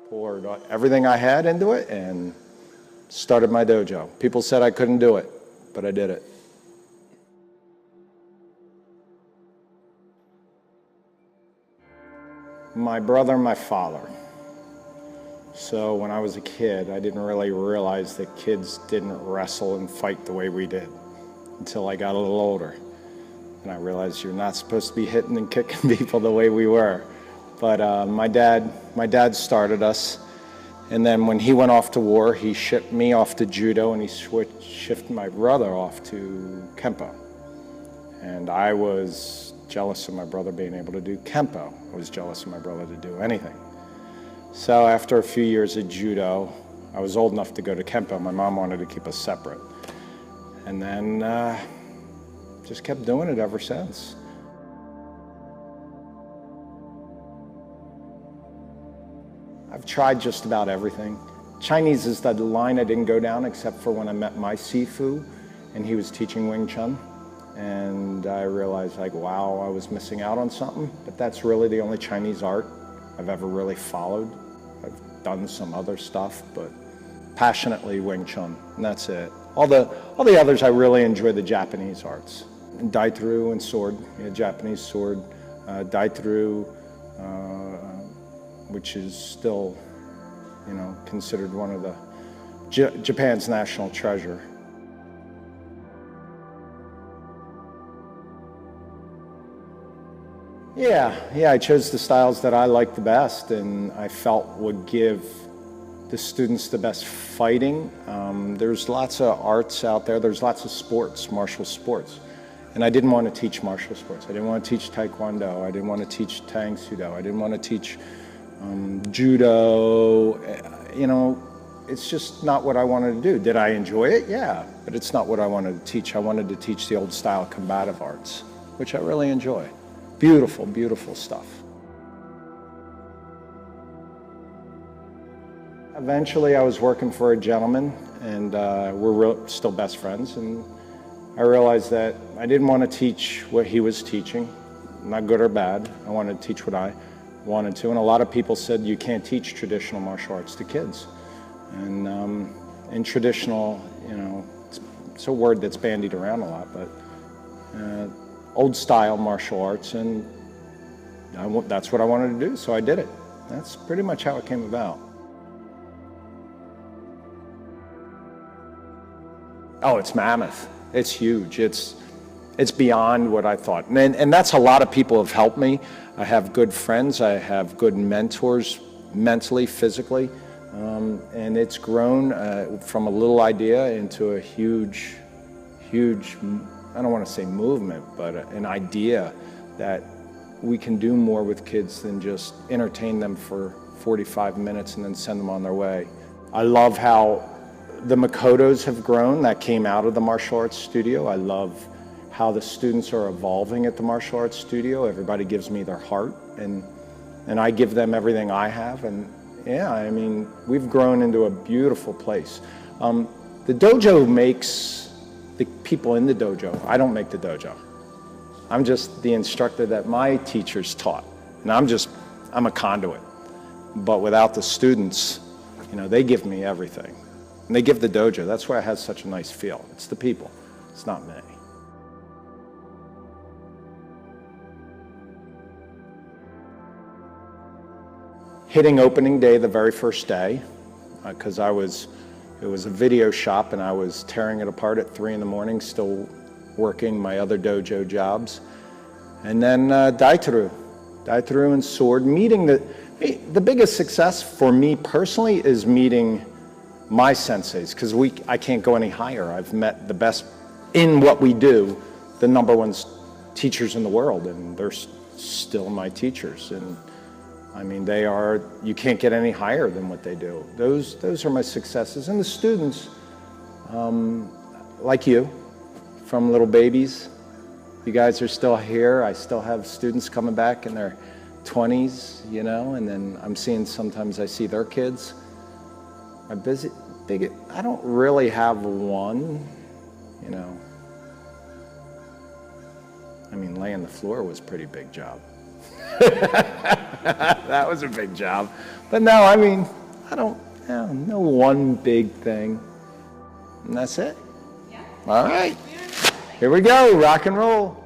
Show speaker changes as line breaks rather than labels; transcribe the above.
poured everything I had into it and started my dojo. People said I couldn't do it, but I did it. My brother and my father. So when I was a kid, I didn't really realize that kids didn't wrestle and fight the way we did until I got a little older. And I realized you're not supposed to be hitting and kicking people the way we were. But my dad started us. And then when he went off to war, he shipped me off to judo and he shifted my brother off to Kempo. And I was jealous of my brother being able to do Kempo. I was jealous of my brother to do anything. So after a few years of judo, I was old enough to go to Kempo. My mom wanted to keep us separate. And then just kept doing it ever since. I've tried just about everything. Chinese is the line I didn't go down except for when I met my Sifu and he was teaching Wing Chun. And I realized, like, wow, I was missing out on something. But that's really the only Chinese art I've ever really followed. I've done some other stuff, but passionately Wing Chun, and that's it. All the others I really enjoy the Japanese arts. Daitru and sword, yeah, Japanese sword, Daitru, which is still, you know, considered one of the Japan's national treasure. Yeah, I chose the styles that I liked the best and I felt would give the students the best fighting. There's lots of arts out there, there's lots of sports, martial sports. And I didn't want to teach martial sports. I didn't want to teach Taekwondo, I didn't want to teach Tang Sudo, I didn't want to teach Judo. You know, it's just not what I wanted to do. Did I enjoy it? Yeah, but it's not what I wanted to teach. I wanted to teach the old style combative arts, which I really enjoy. Beautiful, beautiful stuff. Eventually I was working for a gentleman and we're still best friends, and I realized that I didn't want to teach what he was teaching, not good or bad. I wanted to teach what I wanted to, and a lot of people said you can't teach traditional martial arts to kids. And in traditional, you know, it's a word that's bandied around a lot, but old style martial arts, and that's what I wanted to do, so I did it. That's pretty much how it came about. Oh, it's mammoth. It's huge. It's beyond what I thought. And that's a lot of people have helped me. I have good friends. I have good mentors mentally, physically. And it's grown from a little idea into a huge, I don't want to say movement, but an idea that we can do more with kids than just entertain them for 45 minutes and then send them on their way. I love how the Makotos have grown. That came out of the martial arts studio. I love how the students are evolving at the martial arts studio. Everybody gives me their heart, and I give them everything I have. And yeah, I mean, we've grown into a beautiful place. The dojo makes the people in the dojo. I don't make the dojo. I'm just the instructor that my teachers taught. And I'm a conduit. But without the students, you know, they give me everything. And they give the dojo. That's why it has such a nice feel. It's the people. It's not me. Hitting opening day the very first day, because it was a video shop and I was tearing it apart at 3 in the morning, still working my other dojo jobs. And then Daitru and sword, meeting the biggest success for me personally is meeting my senseis, because I can't go any higher. I've met the best in what we do, the #1 teachers in the world, and they're still my teachers. And I mean, you can't get any higher than what they do. Those are my successes. And the students, like you, from little babies, you guys are still here. I still have students coming back in their 20s, you know, and then I'm seeing, sometimes I see their kids. I don't really have one, you know. I mean, laying the floor was a pretty big job. That was a big job. But no, I mean, I don't, no one big thing. And that's it.
Yeah.
All right. Here we go, rock and roll.